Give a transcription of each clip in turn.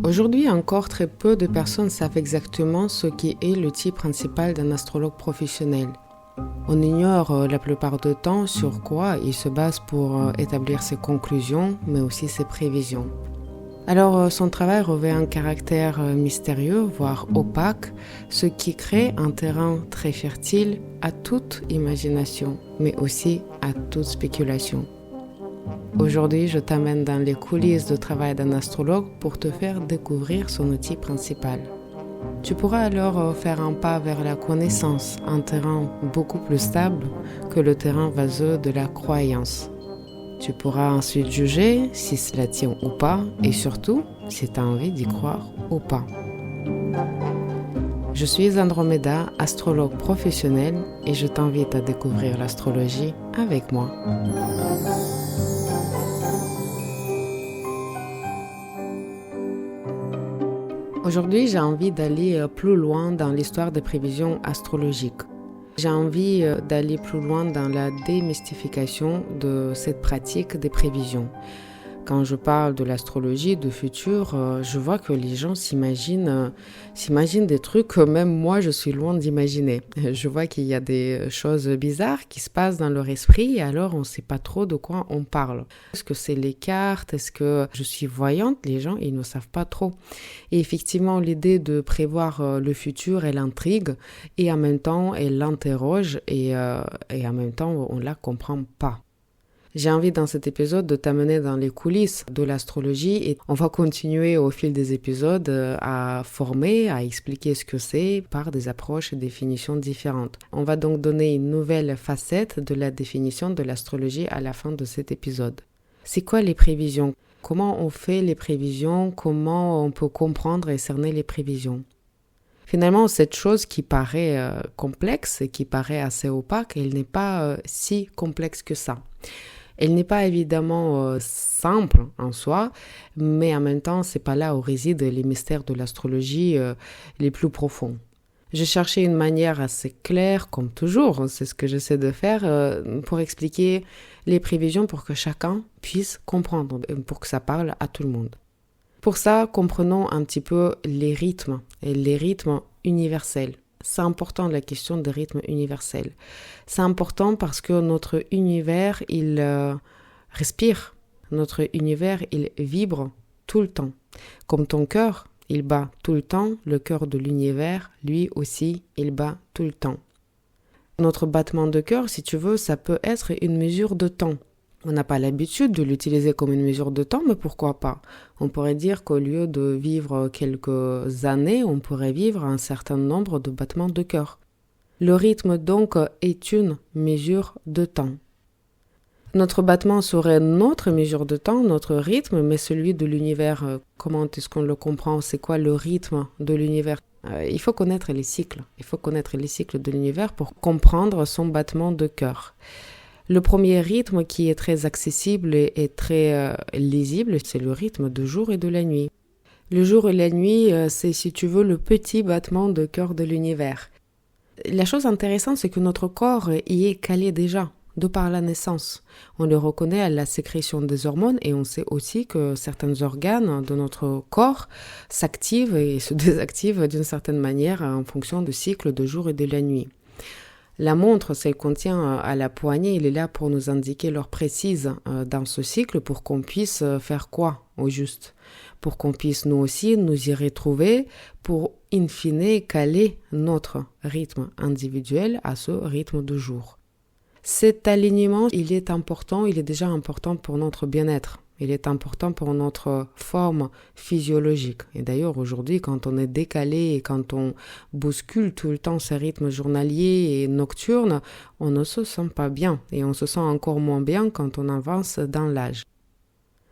Aujourd'hui, encore très peu de personnes savent exactement ce qui est le type principal d'un astrologue professionnel. On ignore la plupart du temps sur quoi il se base pour établir ses conclusions, mais aussi ses prévisions. Alors, son travail revêt un caractère mystérieux, voire opaque, ce qui crée un terrain très fertile à toute imagination, mais aussi à toute spéculation. Aujourd'hui, je t'amène dans les coulisses du travail d'un astrologue pour te faire découvrir son outil principal. Tu pourras alors faire un pas vers la connaissance, un terrain beaucoup plus stable que le terrain vaseux de la croyance. Tu pourras ensuite juger si cela tient ou pas, et surtout si tu as envie d'y croire ou pas. Je suis Andromeda, astrologue professionnelle, et je t'invite à découvrir l'astrologie avec moi. Aujourd'hui, j'ai envie d'aller plus loin dans l'histoire des prévisions astrologiques. J'ai envie d'aller plus loin dans la démystification de cette pratique des prévisions. Quand je parle de l'astrologie, du futur, je vois que les gens s'imaginent des trucs que même moi, je suis loin d'imaginer. Je vois qu'il y a des choses bizarres qui se passent dans leur esprit et alors on ne sait pas trop de quoi on parle. Est-ce que c'est les cartes? Est-ce que je suis voyante? Les gens, ils ne savent pas trop. Et effectivement, l'idée de prévoir le futur, elle intrigue et en même temps, elle l'interroge et en même temps, on ne la comprend pas. J'ai envie dans cet épisode de t'amener dans les coulisses de l'astrologie et on va continuer au fil des épisodes à former, à expliquer ce que c'est par des approches et définitions différentes. On va donc donner une nouvelle facette de la définition de l'astrologie à la fin de cet épisode. C'est quoi les prévisions? Comment on fait les prévisions? Comment on peut comprendre et cerner les prévisions? Finalement, cette chose qui paraît complexe et qui paraît assez opaque, elle n'est pas si complexe que ça. Elle n'est pas évidemment simple en soi, mais en même temps, c'est pas là où résident les mystères de l'astrologie les plus profonds. J'ai cherché une manière assez claire, comme toujours, c'est ce que j'essaie de faire, pour expliquer les prévisions pour que chacun puisse comprendre, pour que ça parle à tout le monde. Pour ça, comprenons un petit peu les rythmes universels. C'est important la question des rythmes universels. C'est important parce que notre univers, il respire. Notre univers, il vibre tout le temps. Comme ton cœur, il bat tout le temps, le cœur de l'univers, lui aussi, il bat tout le temps. Notre battement de cœur, si tu veux, ça peut être une mesure de temps. On n'a pas l'habitude de l'utiliser comme une mesure de temps, mais pourquoi pas? On pourrait dire qu'au lieu de vivre quelques années, on pourrait vivre un certain nombre de battements de cœur. Le rythme donc est une mesure de temps. Notre battement serait notre mesure de temps, notre rythme, mais celui de l'univers, comment est-ce qu'on le comprend? C'est quoi le rythme de l'univers? Il faut connaître les cycles. Il faut connaître les cycles de l'univers pour comprendre son battement de cœur. Le premier rythme qui est très accessible et très lisible, c'est le rythme du jour et de la nuit. Le jour et la nuit, c'est, si tu veux, le petit battement de cœur de l'univers. La chose intéressante, c'est que notre corps y est calé déjà, de par la naissance. On le reconnaît à la sécrétion des hormones et on sait aussi que certains organes de notre corps s'activent et se désactivent d'une certaine manière en fonction du cycle de jour et de la nuit. La montre, celle qu'on tient à la poignée, elle est là pour nous indiquer l'heure précise dans ce cycle pour qu'on puisse faire quoi au juste? Pour qu'on puisse nous aussi nous y retrouver pour in fine caler notre rythme individuel à ce rythme de jour. Cet alignement, il est important, il est déjà important pour notre bien-être. Il est important pour notre forme physiologique. Et d'ailleurs, aujourd'hui, quand on est décalé et quand on bouscule tout le temps ces rythmes journaliers et nocturnes, on ne se sent pas bien. Et on se sent encore moins bien quand on avance dans l'âge.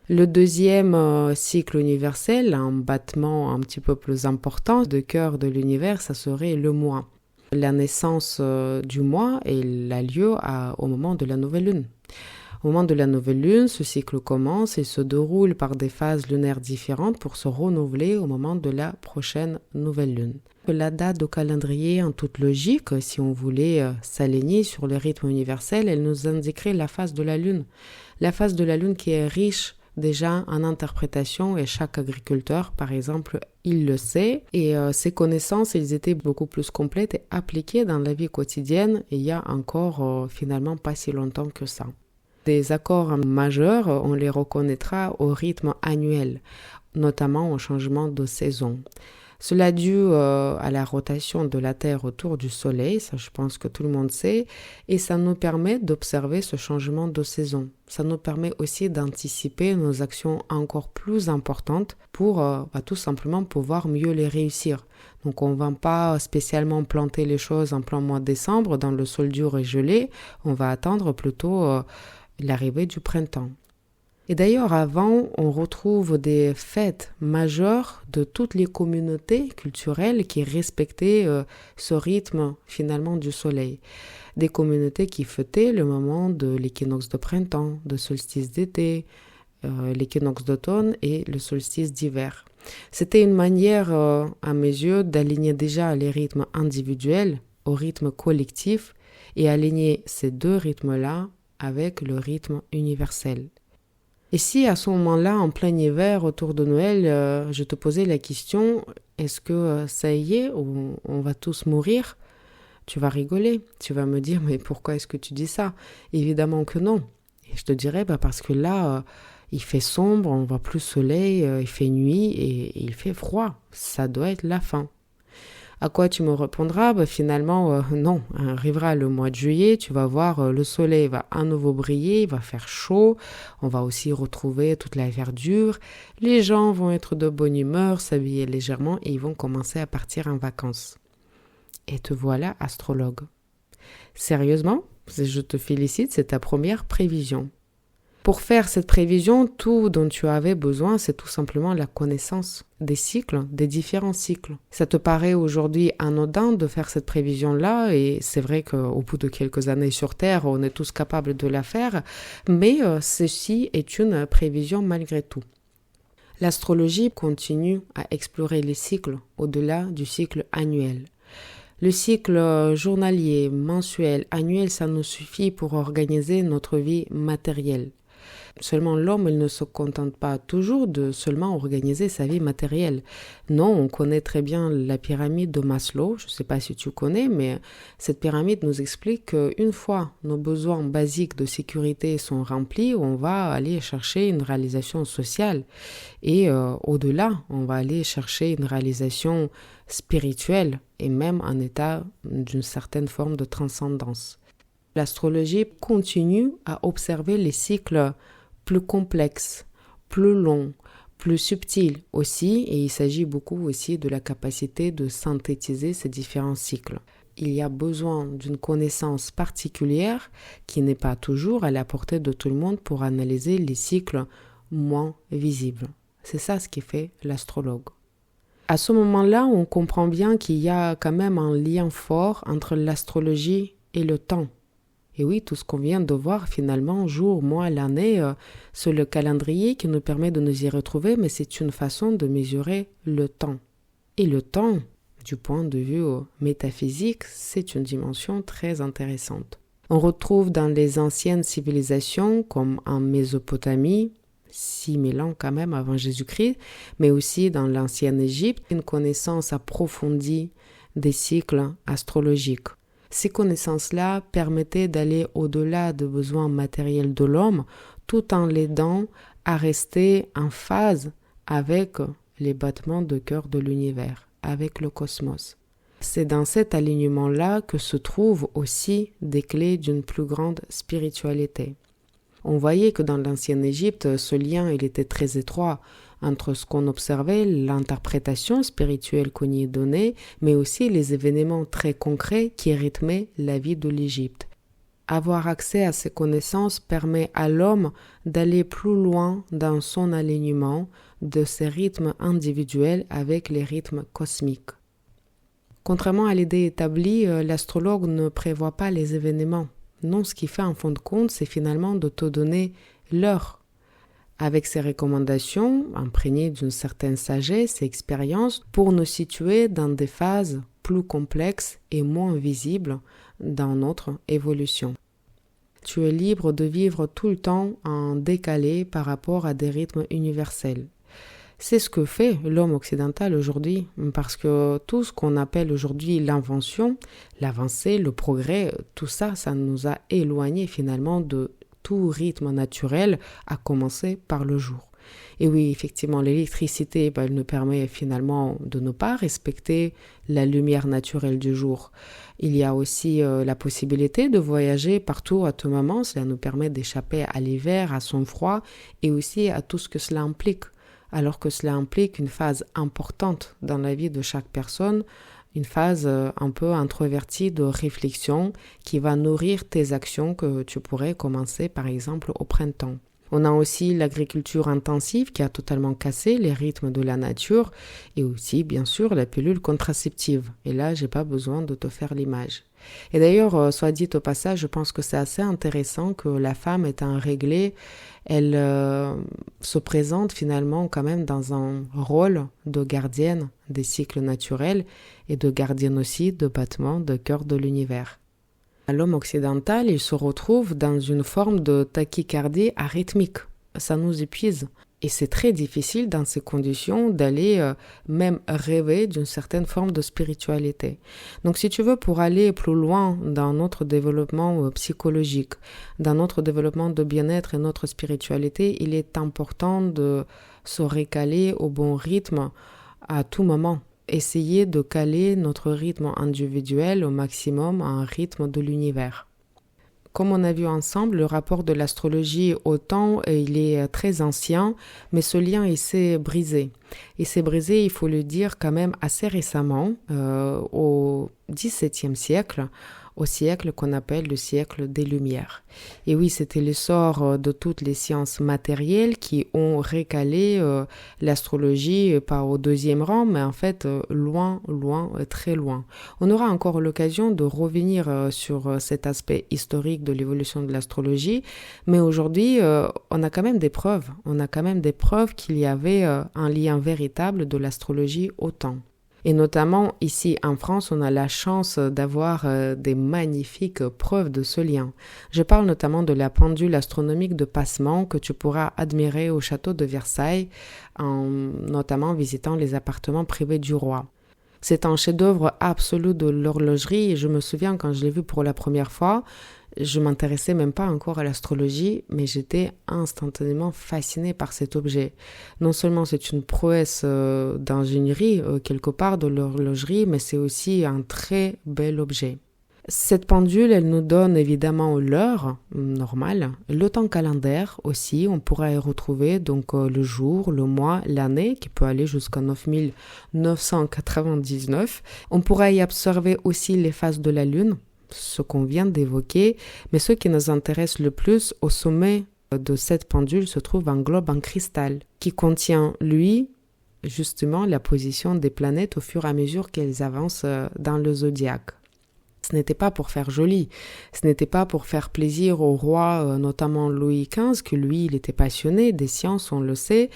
Le deuxième cycle universel, un battement un petit peu plus important de cœur de l'univers, ça serait le mois. La naissance du mois, elle a lieu au moment de la nouvelle lune. Au moment de la nouvelle lune, ce cycle commence et se déroule par des phases lunaires différentes pour se renouveler au moment de la prochaine nouvelle lune. La date au calendrier, en toute logique, si on voulait s'aligner sur le rythme universel, elle nous indiquerait la phase de la lune. La phase de la lune qui est riche déjà en interprétation et chaque agriculteur, par exemple, il le sait. Et ces connaissances, ils étaient beaucoup plus complètes et appliquées dans la vie quotidienne il y a encore finalement pas si longtemps que ça. Des accords majeurs, on les reconnaîtra au rythme annuel, notamment au changement de saison. Cela dû à la rotation de la Terre autour du Soleil, ça je pense que tout le monde sait, et ça nous permet d'observer ce changement de saison. Ça nous permet aussi d'anticiper nos actions encore plus importantes pour tout simplement pouvoir mieux les réussir. Donc on ne va pas spécialement planter les choses en plein mois de décembre dans le sol dur et gelé, on va attendre plutôt l'arrivée du printemps. Et d'ailleurs, avant, on retrouve des fêtes majeures de toutes les communautés culturelles qui respectaient ce rythme finalement du soleil. Des communautés qui fêtaient le moment de l'équinoxe de printemps, de solstice d'été, l'équinoxe d'automne et le solstice d'hiver. C'était une manière, à mes yeux, d'aligner déjà les rythmes individuels au rythme collectif et aligner ces deux rythmes-là avec le rythme universel. Et si à ce moment-là, en plein hiver, autour de Noël, je te posais la question, est-ce que ça y est, on va tous mourir? Tu vas rigoler, tu vas me dire, mais pourquoi est-ce que tu dis ça? Évidemment que non. Et je te dirais, parce que là, il fait sombre, on voit plus le soleil, il fait nuit et il fait froid. Ça doit être la fin. À quoi tu me répondras? Finalement, non. Arrivera le mois de juillet, tu vas voir, le soleil va à nouveau briller, il va faire chaud, on va aussi retrouver toute la verdure, les gens vont être de bonne humeur, s'habiller légèrement et ils vont commencer à partir en vacances. Et te voilà astrologue. Sérieusement, je te félicite, c'est ta première prévision. Pour faire cette prévision, tout dont tu avais besoin, c'est tout simplement la connaissance des cycles, des différents cycles. Ça te paraît aujourd'hui anodin de faire cette prévision-là, et c'est vrai qu'au bout de quelques années sur Terre, on est tous capables de la faire, mais ceci est une prévision malgré tout. L'astrologie continue à explorer les cycles au-delà du cycle annuel. Le cycle journalier, mensuel, annuel, ça nous suffit pour organiser notre vie matérielle. Seulement l'homme, il ne se contente pas toujours de seulement organiser sa vie matérielle. Non, on connaît très bien la pyramide de Maslow, je ne sais pas si tu connais, mais cette pyramide nous explique qu'une fois nos besoins basiques de sécurité sont remplis, on va aller chercher une réalisation sociale. Et au-delà, on va aller chercher une réalisation spirituelle et même un état d'une certaine forme de transcendance. L'astrologie continue à observer les cycles plus complexes, plus longs, plus subtils aussi, et il s'agit beaucoup aussi de la capacité de synthétiser ces différents cycles. Il y a besoin d'une connaissance particulière qui n'est pas toujours à la portée de tout le monde pour analyser les cycles moins visibles. C'est ça ce qui fait l'astrologue. À ce moment-là, on comprend bien qu'il y a quand même un lien fort entre l'astrologie et le temps. Et oui, tout ce qu'on vient de voir finalement, jour, mois, l'année, c'est le calendrier qui nous permet de nous y retrouver, mais c'est une façon de mesurer le temps. Et le temps, du point de vue métaphysique, c'est une dimension très intéressante. On retrouve dans les anciennes civilisations, comme en Mésopotamie, 6000 ans quand même avant Jésus-Christ, mais aussi dans l'ancienne Égypte, une connaissance approfondie des cycles astrologiques. Ces connaissances-là permettaient d'aller au-delà des besoins matériels de l'homme, tout en l'aidant à rester en phase avec les battements de cœur de l'univers, avec le cosmos. C'est dans cet alignement-là que se trouvent aussi des clés d'une plus grande spiritualité. On voyait que dans l'ancienne Égypte, ce lien il était très étroit entre ce qu'on observait, l'interprétation spirituelle qu'on y donnait, mais aussi les événements très concrets qui rythmaient la vie de l'Égypte. Avoir accès à ces connaissances permet à l'homme d'aller plus loin dans son alignement de ses rythmes individuels avec les rythmes cosmiques. Contrairement à l'idée établie, l'astrologue ne prévoit pas les événements. Non, ce qu'il fait en fin de compte, c'est finalement de te donner l'heure. Avec ses recommandations, imprégnées d'une certaine sagesse et expérience, pour nous situer dans des phases plus complexes et moins visibles dans notre évolution. tu es libre de vivre tout le temps en décalé par rapport à des rythmes universels. C'est ce que fait l'homme occidental aujourd'hui, parce que tout ce qu'on appelle aujourd'hui l'invention, l'avancée, le progrès, tout ça, ça nous a éloignés finalement de tout rythme naturel, à commencer par le jour. Et oui, effectivement, l'électricité, elle nous permet finalement de ne pas respecter la lumière naturelle du jour. Il y a aussi la possibilité de voyager partout à tout moment. Cela nous permet d'échapper à l'hiver, à son froid et aussi à tout ce que cela implique. Alors que cela implique une phase importante dans la vie de chaque personne, une phase un peu introvertie de réflexion qui va nourrir tes actions que tu pourrais commencer par exemple au printemps. On a aussi l'agriculture intensive qui a totalement cassé les rythmes de la nature et aussi bien sûr la pilule contraceptive. Et là, j'ai pas besoin de te faire l'image. Et d'ailleurs, soit dit au passage, je pense que c'est assez intéressant que la femme étant réglée, elle se présente finalement quand même dans un rôle de gardienne des cycles naturels et de gardienne aussi de battements de cœur de l'univers. L'homme occidental, il se retrouve dans une forme de tachycardie arythmique. Ça nous épuise. Et c'est très difficile dans ces conditions d'aller même rêver d'une certaine forme de spiritualité. Donc si tu veux, pour aller plus loin dans notre développement psychologique, dans notre développement de bien-être et notre spiritualité, il est important de se recaler au bon rythme à tout moment. Essayer de caler notre rythme individuel au maximum à un rythme de l'univers. Comme on a vu ensemble, le rapport de l'astrologie au temps, il est très ancien, mais ce lien, il s'est brisé. Il s'est brisé, il faut le dire, quand même assez récemment, au XVIIe siècle, au siècle qu'on appelle le siècle des Lumières. Et oui, c'était l'essor de toutes les sciences matérielles qui ont recalé l'astrologie, pas au deuxième rang, mais en fait loin, très loin. On aura encore l'occasion de revenir sur cet aspect historique de l'évolution de l'astrologie, mais aujourd'hui, on a quand même des preuves. On a quand même des preuves qu'il y avait un lien véritable de l'astrologie au temps. Et notamment ici en France, on a la chance d'avoir des magnifiques preuves de ce lien. Je parle notamment de la pendule astronomique de Passement que tu pourras admirer au château de Versailles, en notamment visitant les appartements privés du roi. C'est un chef-d'œuvre absolu de l'horlogerie et je me souviens quand je l'ai vu pour la première fois, je m'intéressais même pas encore à l'astrologie, mais j'étais instantanément fascinée par cet objet. Non seulement c'est une prouesse d'ingénierie quelque part de l'horlogerie, mais c'est aussi un très bel objet. Cette pendule, elle nous donne évidemment l'heure normale, le temps calendaire aussi, on pourra y retrouver donc le jour, le mois, l'année qui peut aller jusqu'à 9999. On pourra y observer aussi les phases de la lune, ce qu'on vient d'évoquer, mais ce qui nous intéresse le plus, au sommet de cette pendule se trouve un globe en cristal qui contient, lui, justement la position des planètes au fur et à mesure qu'elles avancent dans le zodiaque. Ce n'était pas pour faire joli, ce n'était pas pour faire plaisir au roi, notamment Louis XV, que lui, il était passionné des sciences, on le sait.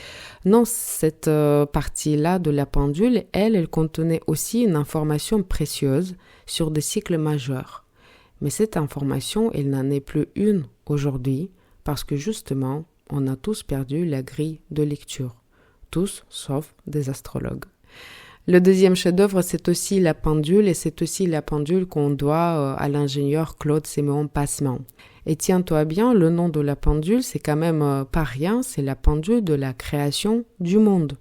Non, cette partie-là de la pendule, elle contenait aussi une information précieuse sur des cycles majeurs. Mais cette information, elle n'en est plus une aujourd'hui, parce que justement, on a tous perdu la grille de lecture. Tous, sauf des astrologues. Le deuxième chef-d'œuvre, c'est aussi la pendule, et c'est aussi la pendule qu'on doit à l'ingénieur Claude Siméon Passement. Et tiens-toi bien, le nom de la pendule, c'est quand même pas rien, c'est la pendule de la création du monde.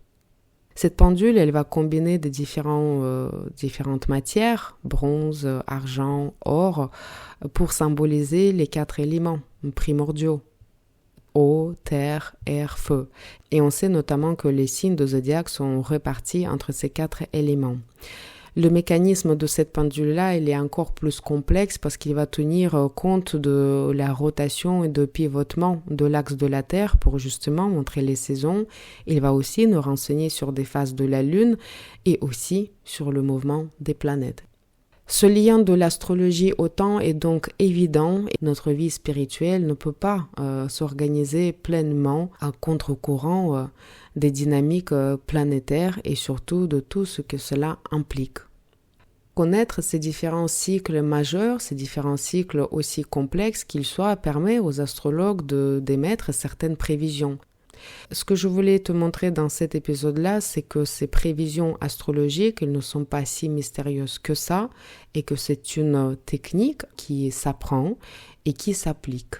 Cette pendule, elle va combiner des différentes matières, bronze, argent, or, pour symboliser les 4 éléments primordiaux. Eau, terre, air, feu. Et on sait notamment que les signes de zodiaque sont répartis entre ces 4 éléments. Le mécanisme de cette pendule-là, il est encore plus complexe parce qu'il va tenir compte de la rotation et de pivotement de l'axe de la Terre pour justement montrer les saisons. Il va aussi nous renseigner sur des phases de la Lune et aussi sur le mouvement des planètes. Ce lien de l'astrologie au temps est donc évident et notre vie spirituelle ne peut pas s'organiser pleinement à contre-courant des dynamiques planétaires et surtout de tout ce que cela implique. Connaître ces différents cycles majeurs, ces différents cycles aussi complexes qu'ils soient, permet aux astrologues d'émettre certaines prévisions. Ce que je voulais te montrer dans cet épisode-là, c'est que ces prévisions astrologiques, elles ne sont pas si mystérieuses que ça, et que c'est une technique qui s'apprend et qui s'applique.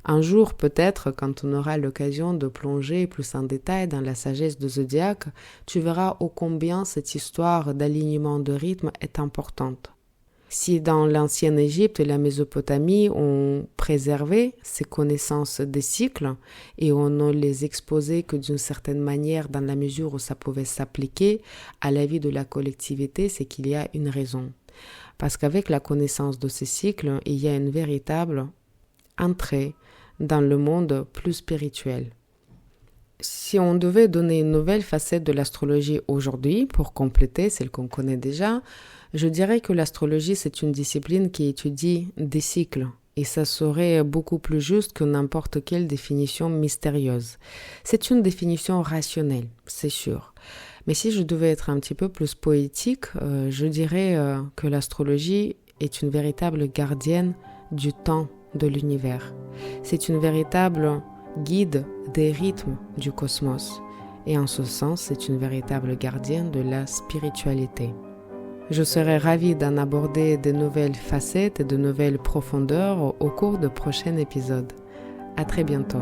Un jour, peut-être, quand on aura l'occasion de plonger plus en détail dans la sagesse du zodiaque, tu verras ô combien cette histoire d'alignement de rythme est importante. Si dans l'ancienne Égypte et la Mésopotamie, on préservait ces connaissances des cycles et on ne les exposait que d'une certaine manière dans la mesure où ça pouvait s'appliquer à la vie de la collectivité, c'est qu'il y a une raison. Parce qu'avec la connaissance de ces cycles, il y a une véritable entrée dans le monde plus spirituel. Si on devait donner une nouvelle facette de l'astrologie aujourd'hui, pour compléter celle qu'on connaît déjà, je dirais que l'astrologie, c'est une discipline qui étudie des cycles, et ça serait beaucoup plus juste que n'importe quelle définition mystérieuse. C'est une définition rationnelle, c'est sûr. Mais si je devais être un petit peu plus poétique, je dirais que l'astrologie est une véritable gardienne du temps de l'univers. C'est une véritable guide des rythmes du cosmos. Et en ce sens, c'est une véritable gardienne de la spiritualité. Je serais ravie d'en aborder de nouvelles facettes et de nouvelles profondeurs au cours de prochains épisodes. À très bientôt.